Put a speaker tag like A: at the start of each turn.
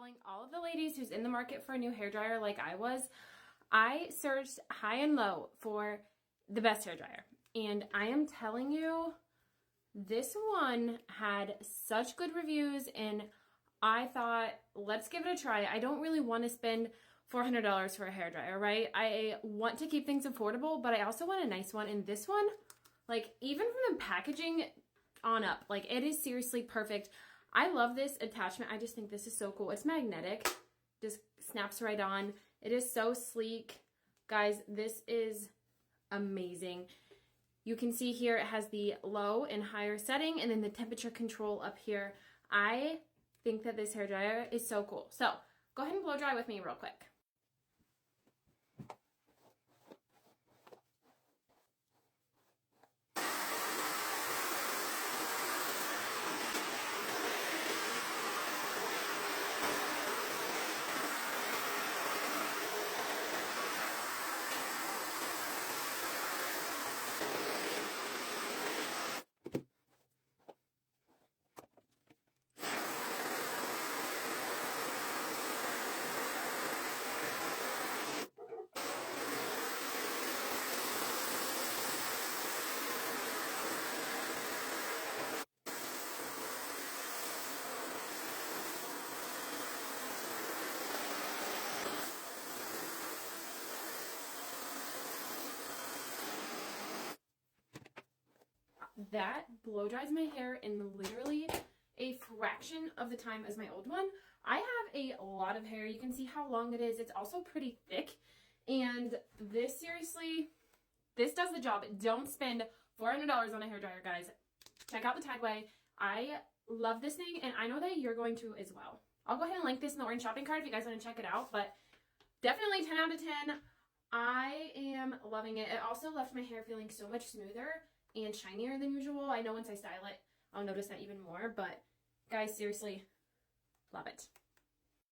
A: calling all of the ladies who's in the market for a new hairdryer like I was. I searched high and low for the best hairdryer. And I am telling you, this one had such good reviews and I thought, let's give it a try. I don't really want to spend $400 for a hairdryer, right? I want to keep things affordable, but I also want a nice one. And this one, like, even from the packaging on up, like, it is seriously perfect. I love this attachment. I just think this is so cool. It's magnetic, just snaps right on. It is so sleek. Guys, this is amazing. You can see here it has the low and higher setting and then the temperature control up here. I think that this hairdryer is so cool. So go ahead and blow dry with me real quick. That blow dries my hair in literally a fraction of the time as my old one. I have a lot of hair. You can see how long it is. It's also pretty thick. And this, seriously, this does the job. Don't spend $400 on a hairdryer, guys. Check out the Tideway. I love this thing, and I know that you're going to as well. I'll go ahead and link this in the orange shopping cart if you guys want to check it out, but definitely 10 out of 10. I am loving it. It also left my hair feeling so much smoother and shinier than usual. I know once I style it, I'll notice that even more, but guys, seriously, love it.